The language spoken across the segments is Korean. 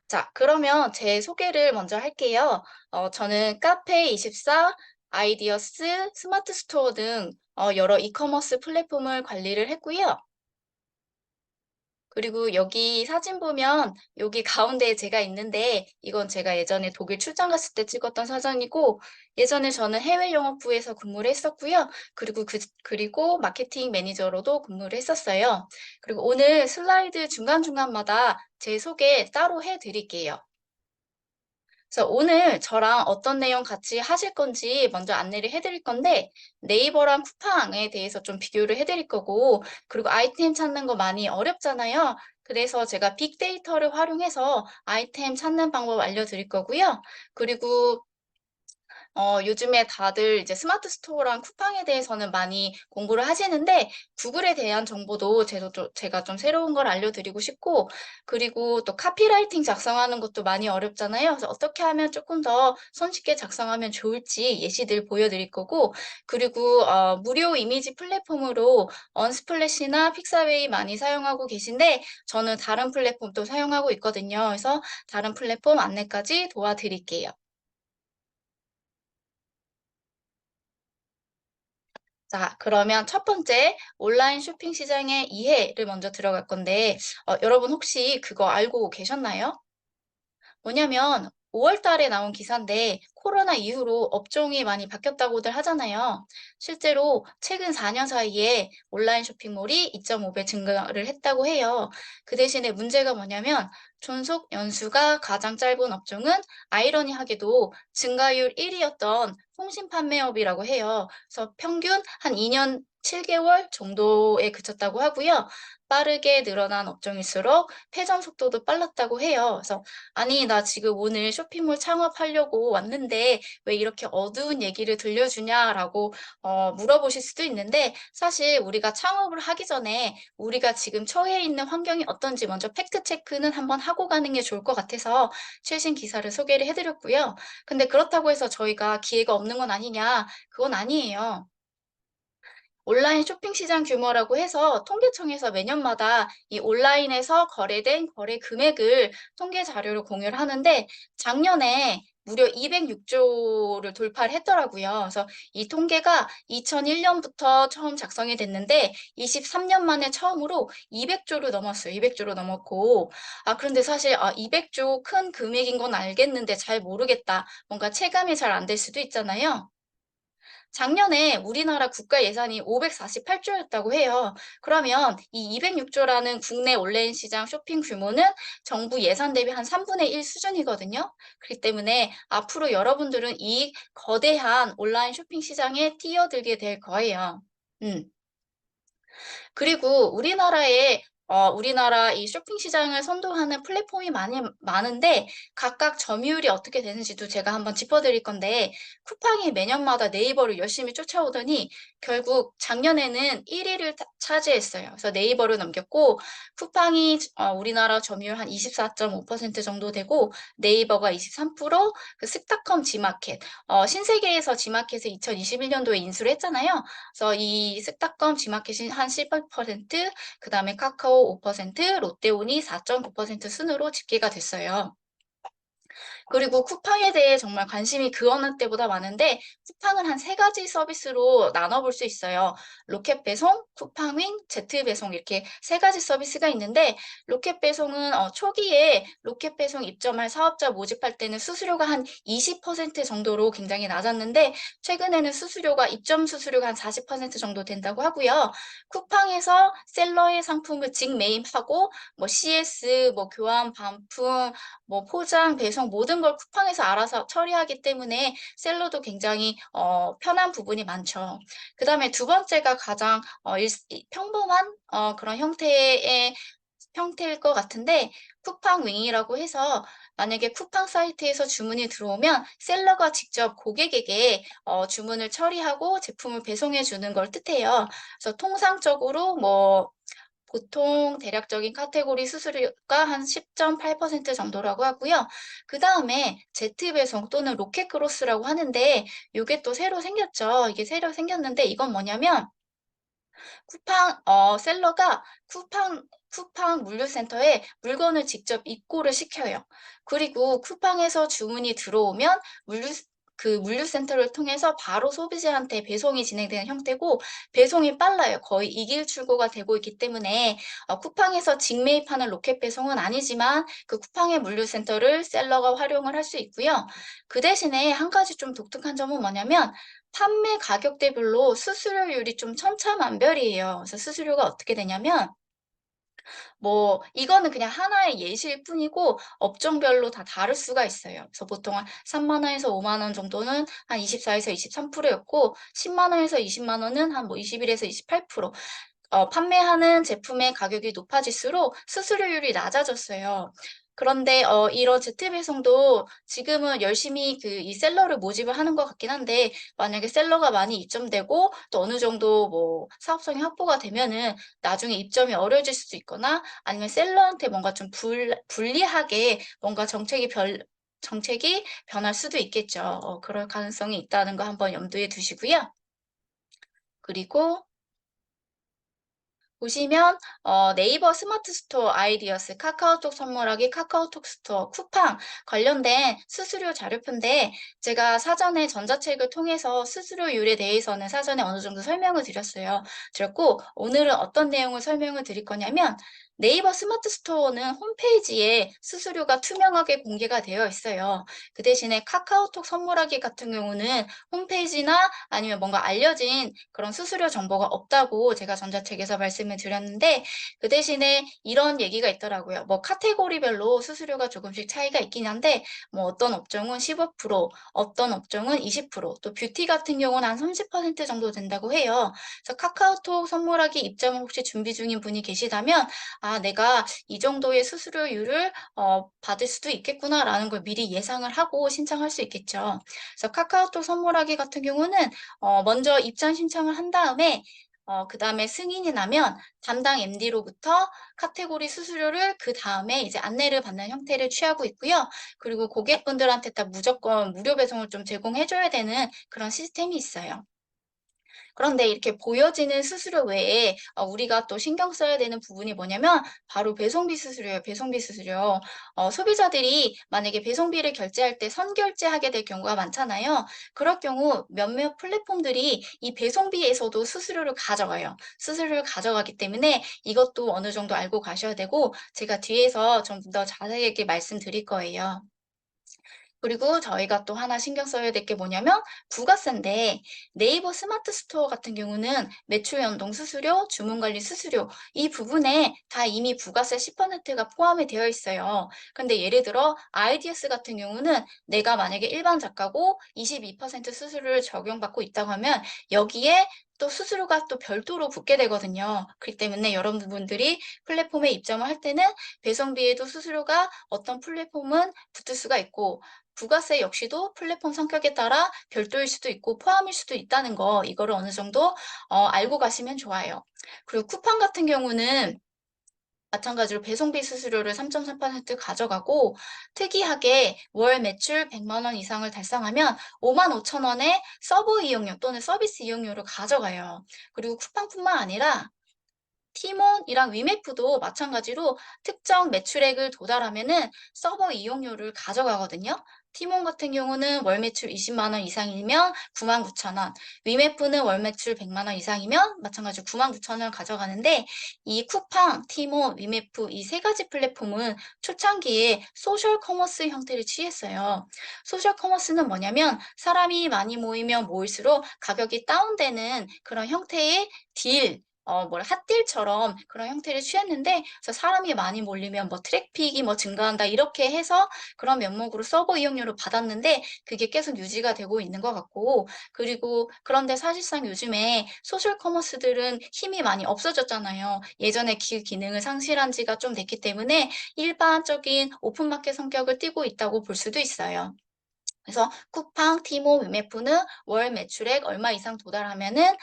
자, 그러면 제 소개를 먼저 할게요. 저는 카페24, 아이디어스, 스마트 스토어 등 여러 이커머스 플랫폼을 관리를 했고요. 그리고 여기 사진 보면 여기 가운데에 제가 있는데 이건 제가 예전에 독일 출장 갔을 때 찍었던 사진이고 예전에 저는 해외 영업부에서 근무를 했었고요. 그리고 마케팅 매니저로도 근무를 했었어요. 그리고 오늘 슬라이드 중간중간마다 제 소개 따로 해 드릴게요. 그래서 오늘 저랑 어떤 내용 같이 하실 건지 먼저 안내를 해드릴 건데 네이버랑 쿠팡에 대해서 좀 비교를 해드릴 거고 그리고 아이템 찾는 거 많이 어렵잖아요. 그래서 제가 빅데이터를 활용해서 아이템 찾는 방법 알려드릴 거고요. 그리고 요즘에 다들 이제 스마트 스토어랑 쿠팡에 대해서는 많이 공부를 하시는데 구글에 대한 정보도 제가 좀 새로운 걸 알려드리고 싶고 그리고 또 카피라이팅 작성하는 것도 많이 어렵잖아요. 그래서 어떻게 하면 조금 더 손쉽게 작성하면 좋을지 예시들 보여드릴 거고 그리고 무료 이미지 플랫폼으로 언스플래시나 픽사웨이 많이 사용하고 계신데 저는 다른 플랫폼도 사용하고 있거든요. 그래서 다른 플랫폼 안내까지 도와드릴게요. 자, 그러면 첫 번째 온라인 쇼핑 시장의 이해를 먼저 들어갈 건데, 여러분 혹시 그거 알고 계셨나요? 뭐냐면 5월 달에 나온 기사인데 코로나 이후로 업종이 많이 바뀌었다고들 하잖아요. 실제로 최근 4년 사이에 온라인 쇼핑몰이 2.5배 증가를 했다고 해요. 그 대신에 문제가 뭐냐면 존속 연수가 가장 짧은 업종은 아이러니하게도 증가율 1위였던 통신 판매업이라고 해요. 그래서 평균 한 2년 7개월 정도에 그쳤다고 하고요. 빠르게 늘어난 업종일수록 폐점 속도도 빨랐다고 해요. 그래서 아니, 나 지금 오늘 쇼핑몰 창업하려고 왔는데 왜 이렇게 어두운 얘기를 들려주냐라고 물어보실 수도 있는데 사실 우리가 창업을 하기 전에 우리가 지금 처해 있는 환경이 어떤지 먼저 팩트 체크는 한번 하고 가는 게 좋을 것 같아서 최신 기사를 소개를 해드렸고요. 근데 그렇다고 해서 저희가 기회가 없는 건 아니냐? 그건 아니에요. 온라인 쇼핑 시장 규모라고 해서 통계청에서 매년마다 이 온라인에서 거래된 거래 금액을 통계 자료로 공유를 하는데 작년에 무려 206조를 돌파를 했더라고요. 그래서 이 통계가 2001년부터 처음 작성이 됐는데 23년 만에 처음으로 200조를 넘었어요. 200조를 넘었고 그런데 사실 200조 큰 금액인 건 알겠는데 잘 모르겠다. 뭔가 체감이 잘 안 될 수도 있잖아요. 작년에 우리나라 국가 예산이 548조였다고 해요. 그러면 이 206조라는 국내 온라인 시장 쇼핑 규모는 정부 예산 대비 한 3분의 1 수준이거든요. 그렇기 때문에 앞으로 여러분들은 이 거대한 온라인 쇼핑 시장에 뛰어들게 될 거예요. 음. 그리고 우리나라 이 쇼핑 시장을 선도하는 플랫폼이 많은데 각각 점유율이 어떻게 되는지도 제가 한번 짚어드릴 건데 쿠팡이 매년마다 네이버를 열심히 쫓아오더니 결국 작년에는 1위를 차지했어요. 그래서 네이버를 넘겼고 쿠팡이 우리나라 점유율 한 24.5% 정도 되고 네이버가 23%, 그 스타컴 지마켓, 신세계에서 지마켓을 2021년도에 인수를 했잖아요. 그래서 이 스타컴 지마켓이 한 18%, 그다음에 카카오 5%, 롯데온이 4.9% 순으로 집계가 됐어요. 그리고 쿠팡에 대해 정말 관심이 그 어느 때보다 많은데 쿠팡은 한 세 가지 서비스로 나눠볼 수 있어요. 로켓 배송, 쿠팡윙, 제트 배송 이렇게 세 가지 서비스가 있는데 로켓 배송은 초기에 로켓 배송 입점할 사업자 모집할 때는 수수료가 한 20% 정도로 굉장히 낮았는데 최근에는 입점 수수료가 한 40% 정도 된다고 하고요. 쿠팡에서 셀러의 상품을 직매입하고 뭐 CS, 뭐 교환, 반품, 뭐 포장, 배송 모든 걸 쿠팡에서 알아서 처리하기 때문에 셀러도 굉장히 편한 부분이 많죠. 그다음에 두 번째가 가장 평범한 그런 형태일 것 같은데 쿠팡윙이라고 해서 만약에 쿠팡 사이트에서 주문이 들어오면 셀러가 직접 고객에게 주문을 처리하고 제품을 배송해 주는 걸 뜻해요. 그래서 통상적으로 뭐 보통 대략적인 카테고리 수수료가 한 10.8% 정도라고 하고요. 그다음에 제트 배송 또는 로켓 크로스라고 하는데 요게 또 새로 생겼죠. 이게 새로 생겼는데 이건 뭐냐면 셀러가 쿠팡 쿠팡 물류센터에 물건을 직접 입고를 시켜요. 그리고 쿠팡에서 주문이 들어오면 물류센터를 통해서 바로 소비자한테 배송이 진행되는 형태고, 배송이 빨라요. 거의 이길 출고가 되고 있기 때문에 쿠팡에서 직매입하는 로켓 배송은 아니지만 그 쿠팡의 물류센터를 셀러가 활용을 할 수 있고요. 그 대신에 한 가지 좀 독특한 점은 뭐냐면, 판매 가격대별로 수수료율이 좀 천차만별이에요. 그래서 수수료가 어떻게 되냐면, 뭐 이거는 그냥 하나의 예시일 뿐이고 업종별로 다 다를 수가 있어요. 그래서 보통 한 3만 원에서 5만 원 정도는 한 24에서 23%였고, 10만 원에서 20만 원은 한 뭐 21에서 28%. 판매하는 제품의 가격이 높아질수록 수수료율이 낮아졌어요. 그런데 이런 제트 배송도 지금은 열심히 이 셀러를 모집을 하는 것 같긴 한데, 만약에 셀러가 많이 입점되고 또 어느 정도 뭐 사업성이 확보가 되면은 나중에 입점이 어려워질 수도 있거나, 아니면 셀러한테 뭔가 좀 불리하게 뭔가 정책이 변할 수도 있겠죠. 그럴 가능성이 있다는 거 한번 염두에 두시고요. 그리고 보시면 네이버 스마트 스토어 아이디어스, 카카오톡 선물하기, 카카오톡 스토어, 쿠팡 관련된 수수료 자료표인데, 제가 사전에 전자책을 통해서 수수료율에 대해서는 사전에 어느 정도 설명을 드렸고, 오늘은 어떤 내용을 설명을 드릴 거냐면, 네이버 스마트 스토어는 홈페이지에 수수료가 투명하게 공개가 되어 있어요. 그 대신에 카카오톡 선물하기 같은 경우는 홈페이지나 아니면 뭔가 알려진 그런 수수료 정보가 없다고 제가 전자책에서 말씀을 드렸는데, 그 대신에 이런 얘기가 있더라고요. 뭐 카테고리별로 수수료가 조금씩 차이가 있긴 한데, 뭐 어떤 업종은 15%, 어떤 업종은 20%, 또 뷰티 같은 경우는 한 30% 정도 된다고 해요. 그래서 카카오톡 선물하기 입점을 혹시 준비 중인 분이 계시다면, 아, 내가 이 정도의 수수료율을 받을 수도 있겠구나라는 걸 미리 예상을 하고 신청할 수 있겠죠. 그래서 카카오톡 선물하기 같은 경우는 먼저 입장 신청을 한 다음에 그다음에 승인이 나면 담당 MD로부터 카테고리 수수료를 그다음에 이제 안내를 받는 형태를 취하고 있고요. 그리고 고객분들한테 다 무조건 무료 배송을 좀 제공해 줘야 되는 그런 시스템이 있어요. 그런데 이렇게 보여지는 수수료 외에 우리가 또 신경 써야 되는 부분이 뭐냐면, 바로 배송비 수수료예요. 배송비 수수료. 소비자들이 만약에 배송비를 결제할 때 선결제하게 될 경우가 많잖아요. 그럴 경우 몇몇 플랫폼들이 이 배송비에서도 수수료를 가져가요. 수수료를 가져가기 때문에 이것도 어느 정도 알고 가셔야 되고, 제가 뒤에서 좀 더 자세하게 말씀드릴 거예요. 그리고 저희가 또 하나 신경 써야 될 게 뭐냐면 부가세인데, 네이버 스마트 스토어 같은 경우는 매출 연동 수수료, 주문 관리 수수료 이 부분에 다 이미 부가세 10%가 포함이 되어 있어요. 근데 예를 들어 아이디어스 같은 경우는 내가 만약에 일반 작가고 22% 수수료를 적용받고 있다고 하면 여기에 또 수수료가 또 별도로 붙게 되거든요. 그렇기 때문에 여러분들이 플랫폼에 입점을 할 때는 배송비에도 수수료가 어떤 플랫폼은 붙을 수가 있고, 부가세 역시도 플랫폼 성격에 따라 별도일 수도 있고 포함일 수도 있다는 거, 이거를 어느 정도 알고 가시면 좋아요. 그리고 쿠팡 같은 경우는 마찬가지로 배송비 수수료를 3.3% 가져가고, 특이하게 월 매출 100만 원 이상을 달성하면 5만 5천 원의 서버 이용료 또는 서비스 이용료를 가져가요. 그리고 쿠팡뿐만 아니라 티몬이랑 위메프도 마찬가지로 특정 매출액을 도달하면은 서버 이용료를 가져가거든요. 티몬 같은 경우는 월 매출 20만 원 이상이면 9만 9천 원, 위메프는 월 매출 100만 원 이상이면 마찬가지로 9만 9천 원을 가져가는데, 이 쿠팡, 티몬, 위메프 이 세 가지 플랫폼은 초창기에 소셜 커머스 형태를 취했어요. 소셜 커머스는 뭐냐면, 사람이 많이 모이면 모일수록 가격이 다운되는 그런 형태의 딜, 핫딜처럼 그런 형태를 취했는데, 그래서 사람이 많이 몰리면 뭐 트래픽이 뭐 증가한다 이렇게 해서 그런 면목으로 서버 이용료를 받았는데, 그게 계속 유지가 되고 있는 것 같고, 그리고 그런데 사실상 요즘에 소셜 커머스들은 힘이 많이 없어졌잖아요. 예전에 그 기능을 상실한 지가 좀 됐기 때문에 일반적인 오픈마켓 성격을 띠고 있다고 볼 수도 있어요. 그래서 쿠팡, 티모, 위메프는 월 매출액 얼마 이상 도달하면은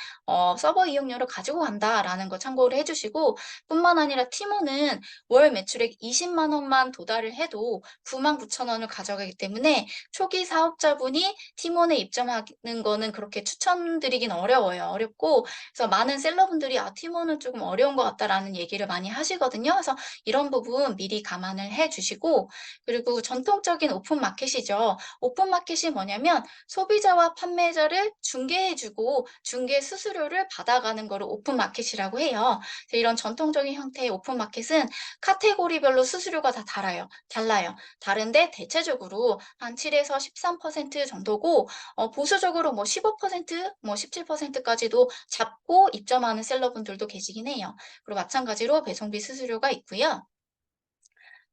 서버 이용료를 가지고 간다라는 거 참고를 해주시고, 뿐만 아니라 티모는 월 매출액 20만 원만 도달을 해도 99,000원을 가져가기 때문에 초기 사업자분이 티몬에 입점하는 거는 그렇게 추천드리긴 어려워요. 어렵고, 그래서 많은 셀러분들이 티몬은 조금 어려운 것 같다라는 얘기를 많이 하시거든요. 그래서 이런 부분 미리 감안을 해주시고, 그리고 전통적인 오픈마켓이죠. 오픈마켓이 뭐냐면 소비자와 판매자를 중개해주고 중개 수수료를 받아가는 거를 오픈마켓이라고 해요. 이런 전통적인 형태의 오픈마켓은 카테고리별로 수수료가 다 달라요. 다른데 대체적으로 한 7에서 13% 정도고, 보수적으로 뭐 15%, 뭐 17%까지도 잡고 입점하는 셀러분들도 계시긴 해요. 그리고 마찬가지로 배송비 수수료가 있고요.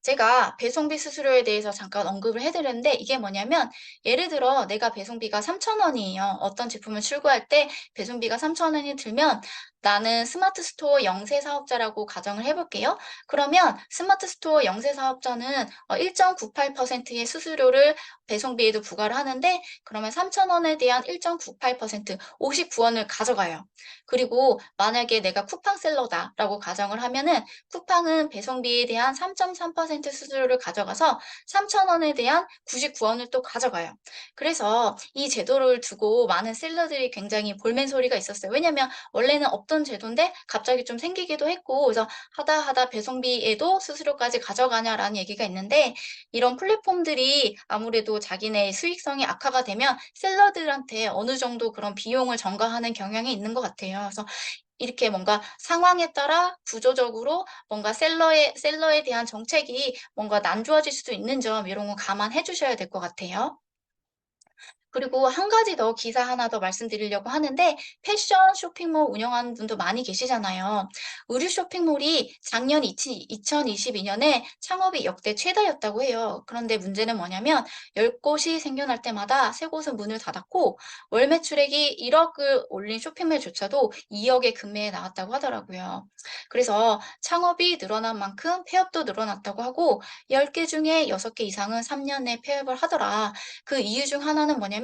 제가 배송비 수수료에 대해서 잠깐 언급을 해드렸는데, 이게 뭐냐면 예를 들어 내가 배송비가 3,000원이에요. 어떤 제품을 출고할 때 배송비가 3,000원이 들면, 나는 스마트 스토어 영세 사업자라고 가정을 해볼게요. 그러면 스마트 스토어 영세 사업자는 1.98%의 수수료를 배송비에도 부과를 하는데, 그러면 3,000원에 대한 1.98%, 59원을 가져가요. 그리고 만약에 내가 쿠팡셀러다라고 가정을 하면은, 쿠팡은 배송비에 대한 3.3% 수수료를 가져가서 3,000원에 대한 99원을 또 가져가요. 그래서 이 제도를 두고 많은 셀러들이 굉장히 볼멘 소리가 있었어요. 왜냐면 원래는 없던 제도인데 갑자기 좀 생기기도 했고, 그래서 하다 배송비에도 수수료까지 가져가냐라는 얘기가 있는데, 이런 플랫폼들이 아무래도 자기네 수익성이 악화가 되면 셀러들한테 어느 정도 그런 비용을 전가하는 경향이 있는 것 같아요. 그래서 이렇게 뭔가 상황에 따라 구조적으로 뭔가 셀러에 대한 정책이 뭔가 난조해질 수도 있는 점, 이런 거 감안해 주셔야 될 것 같아요. 그리고 한 가지 더, 기사 하나 더 말씀드리려고 하는데, 패션 쇼핑몰 운영하는 분도 많이 계시잖아요. 의류 쇼핑몰이 작년 2022년에 창업이 역대 최다였다고 해요. 그런데 문제는 뭐냐면 10곳이 생겨날 때마다 3곳은 문을 닫았고, 월 매출액이 1억을 올린 쇼핑몰조차도 2억의 금매에 나왔다고 하더라고요. 그래서 창업이 늘어난 만큼 폐업도 늘어났다고 하고, 10개 중에 6개 이상은 3년 내 폐업을 하더라. 그 이유 중 하나는 뭐냐면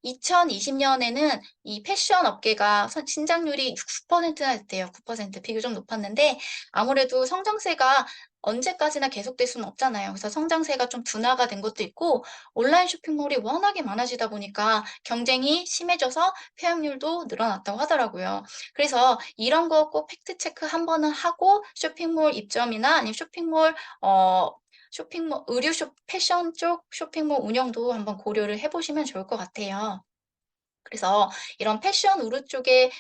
2020년에는 이 패션 업계가 신장률이 9%나 됐대요. 9%, 비교적 높았는데, 아무래도 성장세가 언제까지나 계속될 수는 없잖아요. 그래서 성장세가 좀 둔화가 된 것도 있고, 온라인 쇼핑몰이 워낙에 많아지다 보니까 경쟁이 심해져서 폐업률도 늘어났다고 하더라고요. 그래서 이런 거 꼭 팩트 체크 한 번은 하고 쇼핑몰 입점이나 아니면 의류 패션 쪽 쇼핑몰 운영도 한번 고려를 해보시면 좋을 것 같아요. 그래서 이런 패션 우르 쪽에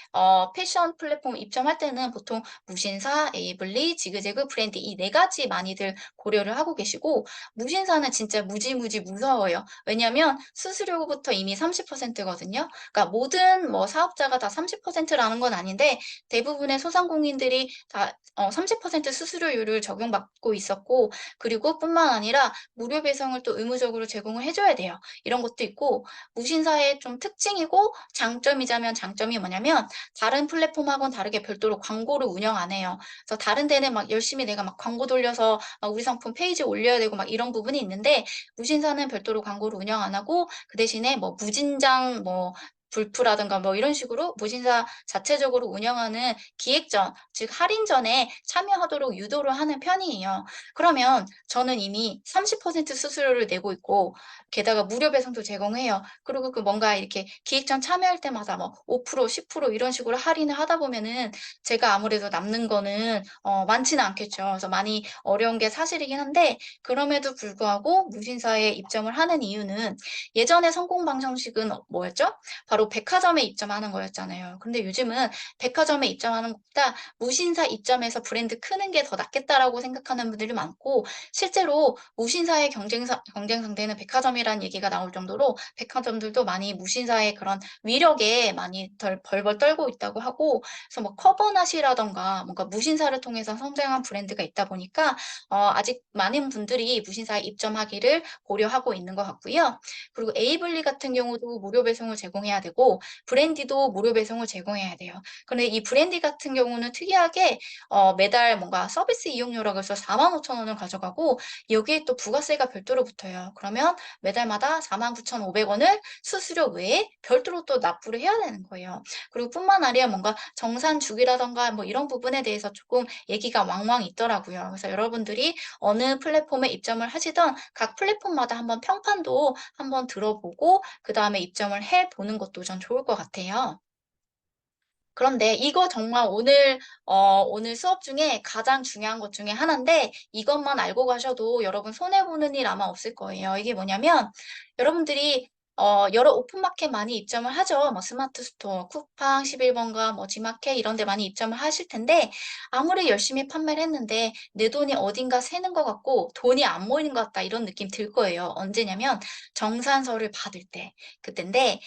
패션 플랫폼 입점할 때는 보통 무신사, 에이블리, 지그재그, 브랜드, 이 네 가지 많이들 고려를 하고 계시고, 무신사는 진짜 무지무지 무서워요. 왜냐하면 수수료부터 이미 30%거든요. 그러니까 모든 뭐 사업자가 다 30%라는 건 아닌데, 대부분의 소상공인들이 다 30% 수수료율을 적용받고 있었고, 그리고 뿐만 아니라 무료 배송을 또 의무적으로 제공을 해줘야 돼요. 이런 것도 있고, 무신사의 좀 특징이고 장점이자면, 장점이 뭐냐면 다른 플랫폼하고는 다르게 별도로 광고를 운영 안 해요. 그래서 다른 데는 막 열심히 내가 막 광고 돌려서 막 우리 상품 페이지 올려야 되고 막 이런 부분이 있는데, 무신사는 별도로 광고를 운영 안 하고, 그 대신에 뭐 무진장 뭐 불프라든가 뭐 이런 식으로 무신사 자체적으로 운영하는 기획전, 즉 할인전에 참여하도록 유도를 하는 편이에요. 그러면 저는 이미 30% 수수료를 내고 있고, 게다가 무료 배송도 제공해요. 그리고 그 뭔가 이렇게 기획전 참여할 때마다 뭐 5%, 10% 이런 식으로 할인을 하다 보면은 제가 아무래도 남는 거는 많지는 않겠죠. 그래서 많이 어려운 게 사실이긴 한데, 그럼에도 불구하고 무신사에 입점을 하는 이유는, 예전에 성공 방정식은 뭐였죠? 바로 백화점에 입점하는 거였잖아요. 근데 요즘은 백화점에 입점하는 것보다 무신사 입점해서 브랜드 크는 게 더 낫겠다라고 생각하는 분들이 많고, 실제로 무신사의 경쟁 상대는 백화점이라는 얘기가 나올 정도로 백화점들도 많이 무신사의 그런 위력에 많이 벌벌 떨고 있다고 하고, 그래서 뭐 커버낫이라던가 뭔가 무신사를 통해서 성장한 브랜드가 있다 보니까 아직 많은 분들이 무신사에 입점하기를 고려하고 있는 것 같고요. 그리고 에이블리 같은 경우도 무료 배송을 제공해야 되고, 되고 브랜디도 무료 배송을 제공해야 돼요. 근데 이 브랜디 같은 경우는 특이하게 매달 뭔가 서비스 이용료라고 해서 45,000원을 가져가고 여기에 또 부가세가 별도로 붙어요. 그러면 매달마다 49,500원을 수수료 외에 별도로 또 납부를 해야 되는 거예요. 그리고 뿐만 아니라 뭔가 정산 주기라던가 뭐 이런 부분에 대해서 조금 얘기가 왕왕 있더라고요. 그래서 여러분들이 어느 플랫폼에 입점을 하시던 각 플랫폼마다 한번 평판도 한번 들어보고 그 다음에 입점을 해보는 것도 전 좋을 것 같아요. 그런데 이거 정말 오늘 수업 중에 가장 중요한 것 중에 하나인데 이것만 알고 가셔도 여러분 손해보는 일 아마 없을 거예요. 이게 뭐냐면 여러분들이 여러 오픈마켓 많이 입점을 하죠. 뭐 스마트 스토어, 쿠팡, 11번가, 뭐 지마켓 이런 데 많이 입점을 하실 텐데 아무리 열심히 판매를 했는데 내 돈이 어딘가 새는 것 같고 돈이 안 모이는 것 같다 이런 느낌 들 거예요. 언제냐면 정산서를 받을 때 그때인데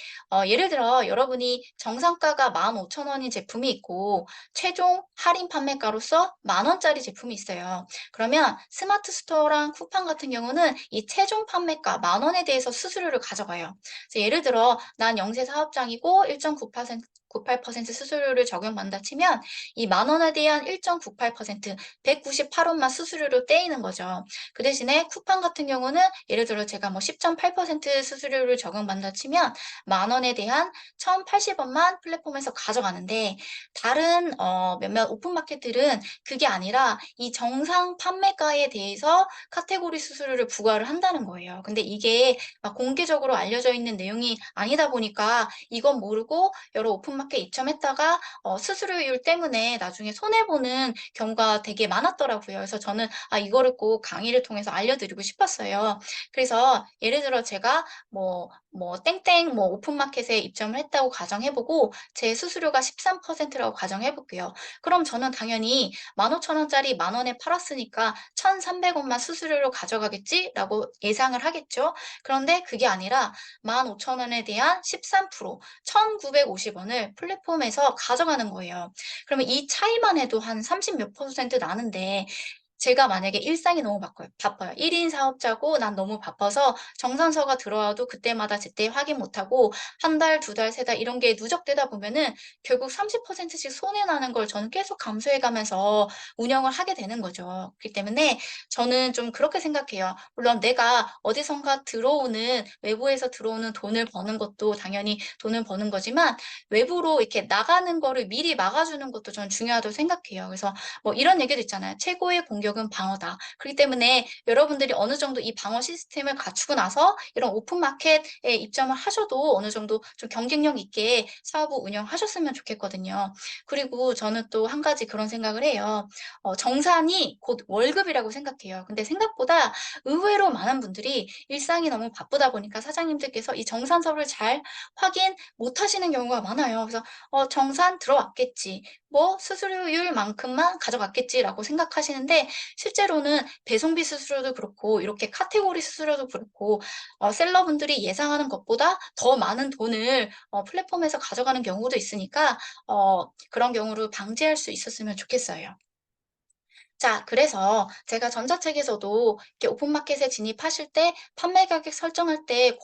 예를 들어 여러분이 정상가가 15,000원인 제품이 있고 최종 할인 판매가로서 10,000원짜리 제품이 있어요. 그러면 스마트 스토어랑 쿠팡 같은 경우는 이 최종 판매가 10,000원에 대해서 수수료를 가져가요. 그래서 예를 들어 난 영세 사업장이고 1.98% 98% 수수료를 적용받는다 치면 이 10,000원에 대한 1.98% 198원만 수수료로 떼이는 거죠. 그 대신에 쿠팡 같은 경우는 예를 들어 제가 뭐 10.8% 수수료를 적용받는다 치면 10,000원에 대한 1,080원만 플랫폼에서 가져가는데 다른 몇몇 오픈마켓들은 그게 아니라 이 정상 판매가에 대해서 카테고리 수수료를 부과를 한다는 거예요. 근데 이게 막 공개적으로 알려져 있는 내용이 아니다 보니까 이건 모르고 여러 오픈마켓 입점했다가 수수료율 때문에 나중에 손해보는 경우가 되게 많았더라고요. 그래서 저는 이거를 꼭 강의를 통해서 알려드리고 싶었어요. 그래서 예를 들어 제가 땡땡 오픈마켓에 입점을 했다고 가정해보고 제 수수료가 13%라고 가정해볼게요. 그럼 저는 당연히 15,000원짜리 10,000원에 팔았으니까 1,300원만 수수료로 가져가겠지라고 예상을 하겠죠. 그런데 그게 아니라 15,000원에 대한 13%, 1,950원을 플랫폼에서 가져가는 거예요. 그러면 이 차이만 해도 한 30 몇 퍼센트 나는데 제가 만약에 일상이 너무 바빠요. 1인 사업자고 난 너무 바빠서 정산서가 들어와도 그때마다 제때 확인 못하고 한 달, 두 달, 세 달 이런 게 누적되다 보면은 결국 30%씩 손해나는 걸 저는 계속 감수해가면서 운영을 하게 되는 거죠. 그렇기 때문에 저는 좀 그렇게 생각해요. 물론 내가 어디선가 외부에서 들어오는 돈을 버는 것도 당연히 돈을 버는 거지만 외부로 이렇게 나가는 거를 미리 막아주는 것도 저는 중요하다고 생각해요. 그래서 뭐 이런 얘기도 있잖아요. 최고의 공격은 방어다. 그렇기 때문에 여러분들이 어느 정도 이 방어 시스템을 갖추고 나서 이런 오픈마켓에 입점을 하셔도 어느 정도 좀 경쟁력 있게 사업을 운영하셨으면 좋겠거든요. 그리고 저는 또 한 가지 그런 생각을 해요. 정산이 곧 월급이라고 생각해요. 근데 생각보다 의외로 많은 분들이 일상이 너무 바쁘다 보니까 사장님들께서 이 정산서를 잘 확인 못 하시는 경우가 많아요. 그래서 정산 들어왔겠지. 뭐 수수료율만큼만 가져갔겠지라고 생각하시는데 실제로는 배송비 수수료도 그렇고 이렇게 카테고리 수수료도 그렇고 셀러분들이 예상하는 것보다 더 많은 돈을 플랫폼에서 가져가는 경우도 있으니까 그런 경우를 방지할 수 있었으면 좋겠어요. 자, 그래서 제가 전자책에서도 이렇게 오픈마켓에 진입하실 때 판매 가격 설정할 때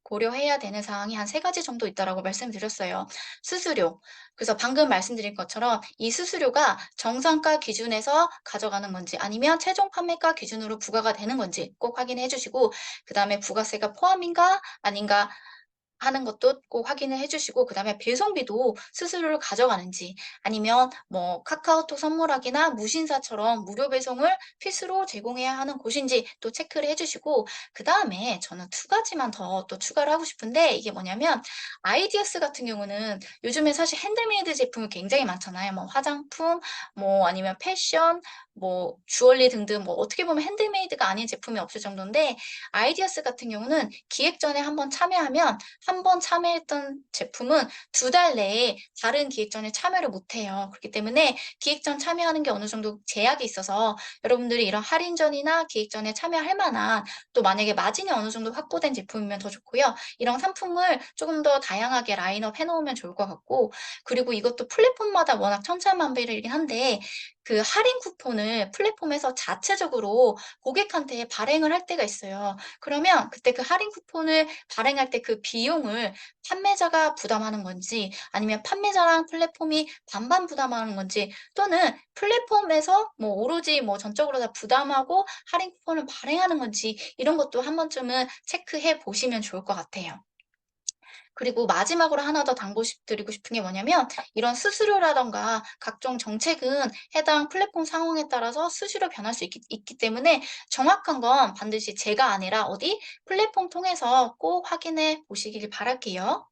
고려해야 되는 사항이 한 세 가지 정도 있다라고 말씀드렸어요. 수수료. 그래서 방금 말씀드린 것처럼 이 수수료가 정상가 기준에서 가져가는 건지 아니면 최종 판매가 기준으로 부과가 되는 건지 꼭 확인해 주시고, 그 다음에 부가세가 포함인가 아닌가 하는 것도 꼭 확인을 해주시고 그다음에 배송비도 수수료를 가져가는지 아니면 뭐 카카오톡 선물하기나 무신사처럼 무료 배송을 필수로 제공해야 하는 곳인지 또 체크를 해주시고 그다음에 저는 두 가지만 더 또 추가를 하고 싶은데 이게 뭐냐면 아이디어스 같은 경우는 요즘에 사실 핸드메이드 제품이 굉장히 많잖아요. 뭐 화장품, 뭐 아니면 패션, 뭐 주얼리 등등 뭐 어떻게 보면 핸드메이드가 아닌 제품이 없을 정도인데 아이디어스 같은 경우는 기획전에 한번 참여하면 한 번 참여했던 제품은 두 달 내에 다른 기획전에 참여를 못해요. 그렇기 때문에 기획전 참여하는 게 어느 정도 제약이 있어서 여러분들이 이런 할인전이나 기획전에 참여할 만한 또 만약에 마진이 어느 정도 확보된 제품이면 더 좋고요. 이런 상품을 조금 더 다양하게 라인업 해놓으면 좋을 것 같고 그리고 이것도 플랫폼마다 워낙 천차만별이긴 한데 그 할인 쿠폰을 플랫폼에서 자체적으로 고객한테 발행을 할 때가 있어요. 그러면 그때 그 할인 쿠폰을 발행할 때 그 비용을 판매자가 부담하는 건지 아니면 판매자랑 플랫폼이 반반 부담하는 건지 또는 플랫폼에서 뭐 오로지 뭐 전적으로 다 부담하고 할인 쿠폰을 발행하는 건지 이런 것도 한 번쯤은 체크해 보시면 좋을 것 같아요. 그리고 마지막으로 하나 더 드리고 싶은 게 뭐냐면 이런 수수료라든가 각종 정책은 해당 플랫폼 상황에 따라서 수시로 변할 수 있기 때문에 정확한 건 반드시 제가 아니라 어디 플랫폼 통해서 꼭 확인해 보시길 바랄게요.